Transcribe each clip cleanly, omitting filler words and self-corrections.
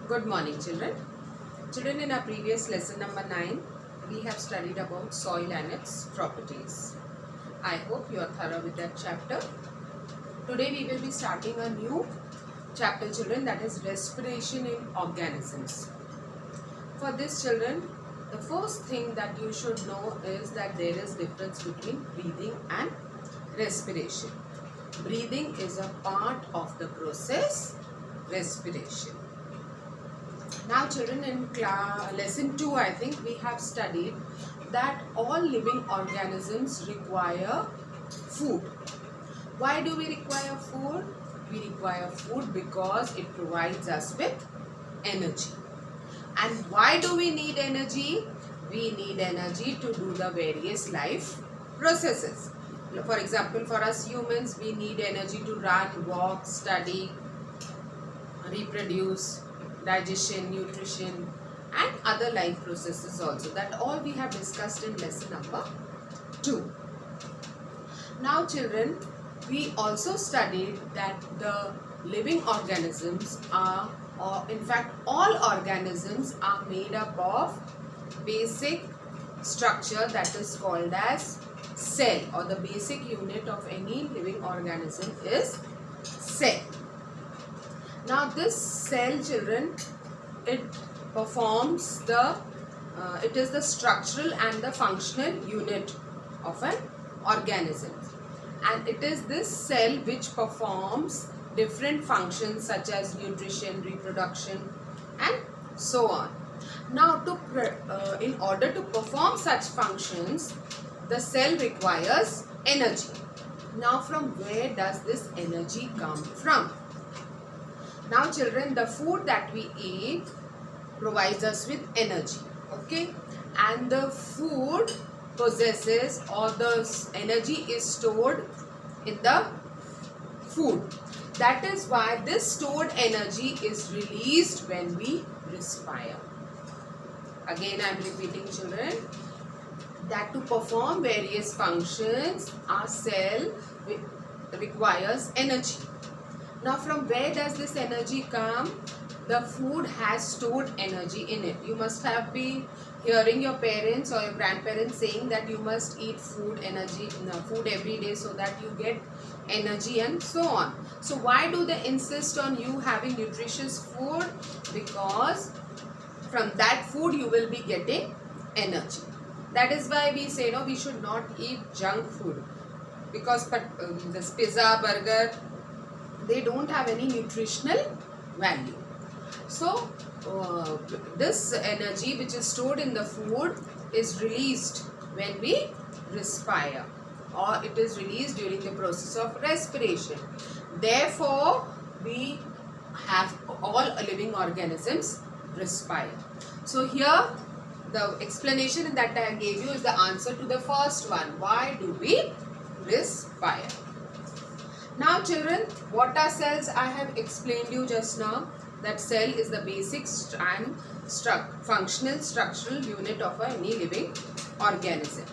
Good morning, children. Children, in our previous lesson number 9, we have studied about soil and its properties. I hope you are thorough with that chapter. Today we will be starting a new chapter, children, that is respiration in organisms. For this, children, the first thing that you should know is that there is difference between breathing and respiration. Breathing is a part of the process respiration. Now children, in lesson 2 I think we have studied that all living organisms require food. Why do we require food? We require food because it provides us with energy. And why do we need energy? We need energy to do the various life processes. For example, for us humans, we need energy to run, walk, study, reproduce, digestion, nutrition and other life processes also. That all we have discussed in lesson number 2. Now children, we also studied that the living organisms are, or in fact all organisms are made up of basic structure that is called as cell, or the basic unit of any living organism is cell. Now this cell, children, it performs the, it is the structural and the functional unit of an organism. And it is this cell which performs different functions such as nutrition, reproduction and so on. Now in order to perform such functions, the cell requires energy. Now from where does this energy come from? Now children, the food that we eat provides us with energy, okay, and the food possesses, or the energy is stored in the food. That is why this stored energy is released when we respire. Again I am repeating, children, that to perform various functions our cell requires energy. Now from where does this energy come? The food has stored energy in it. You must have been hearing your parents or your grandparents saying that you must eat food every day so that you get energy and so on. So why do they insist on you having nutritious food? Because from that food you will be getting energy. That is why we say no, we should not eat junk food, because this pizza, burger, they don't have any nutritional value. So this energy which is stored in the food is released when we respire, or it is released during the process of respiration. Therefore we have all living organisms respire. So here the explanation that I gave you is the answer to the first one. Why do we respire? Now children, what are cells? I have explained you just now that cell is the basic and functional structural unit of any living organism.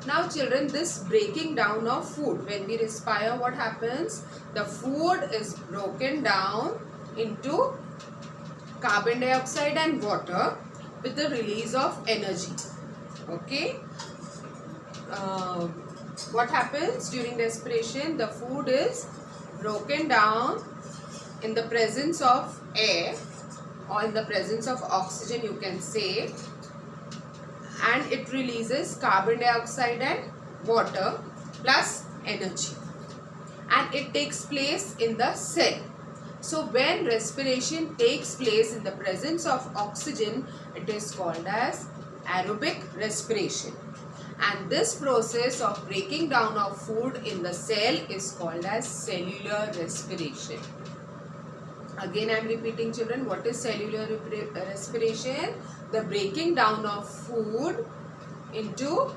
Now children, this breaking down of food, when we respire, what happens? The food is broken down into carbon dioxide and water with the release of energy. Okay. What happens during respiration? The food is broken down in the presence of air, or in the presence of oxygen you can say, and it releases carbon dioxide and water plus energy, and it takes place in the cell. So when respiration takes place in the presence of oxygen, it is called as aerobic respiration. And this process of breaking down of food in the cell is called as cellular respiration. Again I am repeating, children, what is cellular respiration? The breaking down of food into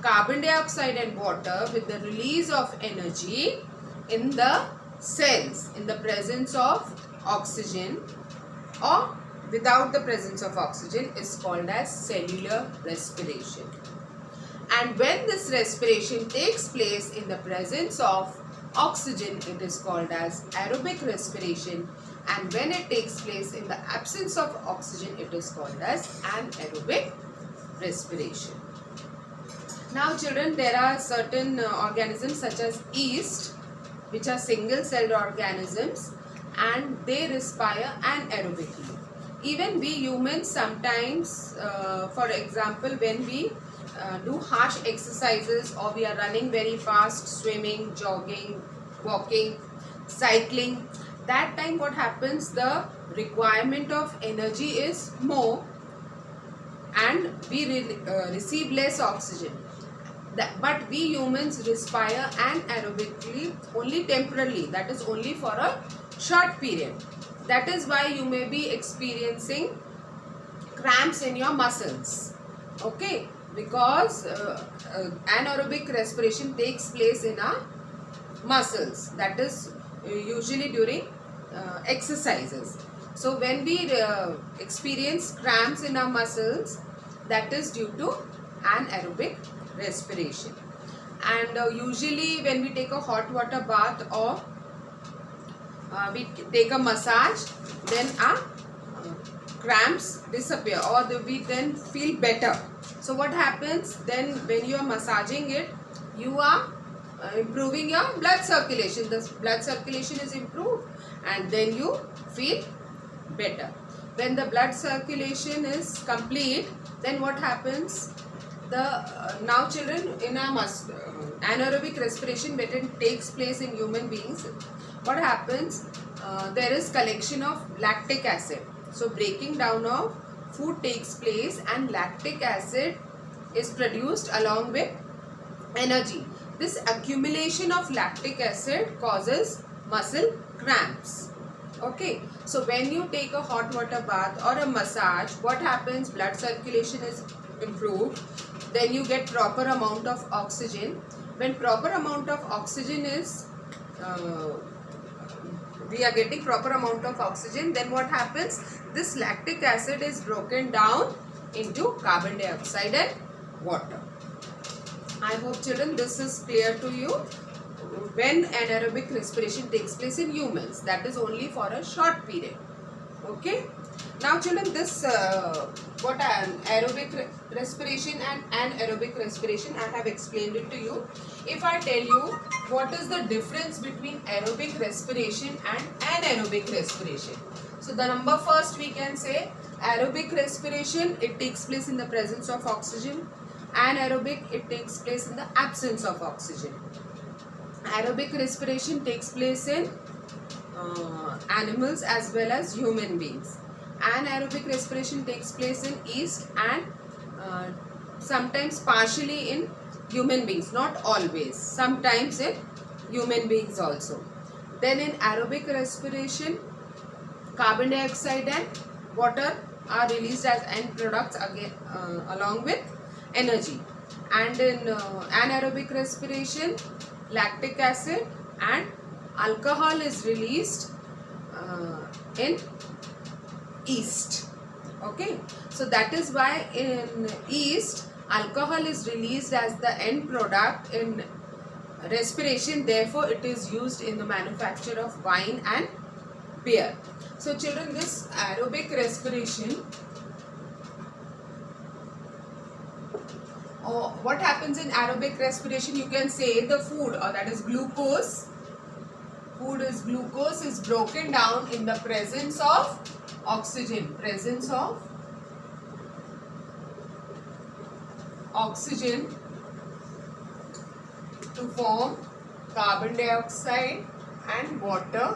carbon dioxide and water with the release of energy in the cells in the presence of oxygen, or without the presence of oxygen, is called as cellular respiration. And when this respiration takes place in the presence of oxygen, it is called as aerobic respiration, and when it takes place in the absence of oxygen, it is called as anaerobic respiration. Now children, there are certain organisms such as yeast, which are single-celled organisms, and they respire anaerobically. Even we humans sometimes, for example, when we do harsh exercises, or we are running very fast, swimming, jogging, walking, cycling, that time what happens, the requirement of energy is more and we receive less oxygen. But we humans respire anaerobically only temporarily, that is only for a short period. That is why you may be experiencing cramps in your muscles, okay, because anaerobic respiration takes place in our muscles, that is usually during exercises. So when we experience cramps in our muscles, that is due to anaerobic respiration. And usually when we take a hot water bath or we take a massage, then our cramps disappear, or we then feel better. So what happens then, when you are massaging it, you are improving your blood circulation. The blood circulation is improved and then you feel better. When the blood circulation is complete, then what happens, now children, in our anaerobic respiration, when it takes place in human beings, what happens, there is collection of lactic acid. So breaking down of food takes place and lactic acid is produced along with energy. This accumulation of lactic acid causes muscle cramps. Okay, so when you take a hot water bath or a massage, what happens, blood circulation is improved, then you get proper amount of oxygen. When proper amount of oxygen is we are getting proper amount of oxygen, then what happens, this lactic acid is broken down into carbon dioxide and water. I hope children this is clear to you. When anaerobic respiration takes place in humans, that is only for a short period. Okay. Now children, this what aerobic respiration and anaerobic respiration, I have explained it to you. If I tell you what is the difference between aerobic respiration and anaerobic respiration, so the number first we can say, aerobic respiration, it takes place in the presence of oxygen. Anaerobic, it takes place in the absence of oxygen. Aerobic respiration takes place in animals as well as human beings. Anaerobic respiration takes place in yeast and sometimes partially in human beings, not always, sometimes in human beings also. Then in aerobic respiration, carbon dioxide and water are released as end products again along with energy. And in anaerobic respiration, lactic acid and alcohol is released in yeast. Okay, so that is why in yeast alcohol is released as the end product in respiration, therefore it is used in the manufacture of wine and beer. So children, this aerobic respiration, what happens in aerobic respiration, you can say the food, or that is glucose, glucose is broken down in the presence of oxygen, to form carbon dioxide and water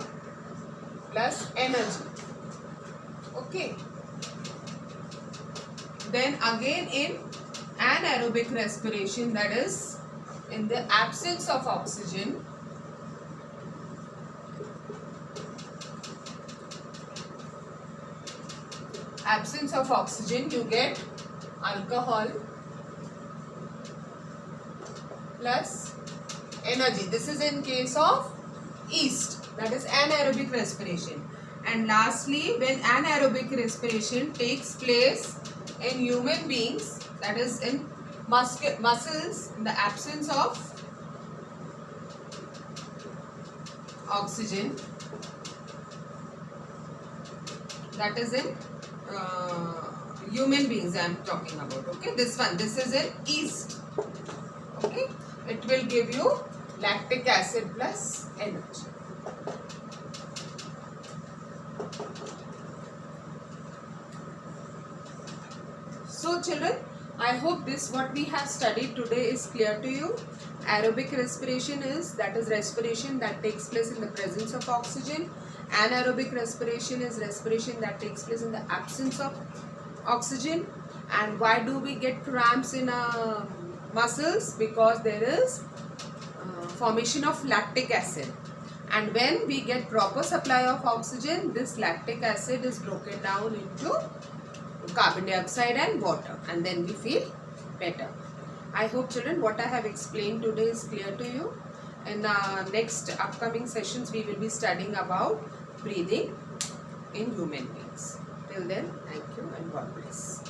plus energy. Okay, then again in anaerobic respiration, that is in the absence of oxygen, you get alcohol plus energy. This is in case of yeast, that is anaerobic respiration. And lastly, when anaerobic respiration takes place in human beings, that is in muscles, in the absence of oxygen, that is in human beings I am talking about. Okay, this is in yeast. Okay, it will give you lactic acid plus energy. So children, I hope this what we have studied today is clear to you. Aerobic respiration is respiration that takes place in the presence of oxygen. Anaerobic respiration is respiration that takes place in the absence of oxygen. And why do we get cramps in muscles? Because there is formation of lactic acid. And when we get proper supply of oxygen, this lactic acid is broken down into carbon dioxide and water, and then we feel better. I hope children what I have explained today is clear to you. In next upcoming sessions we will be studying about breathing in human beings. Till then, thank you and God bless.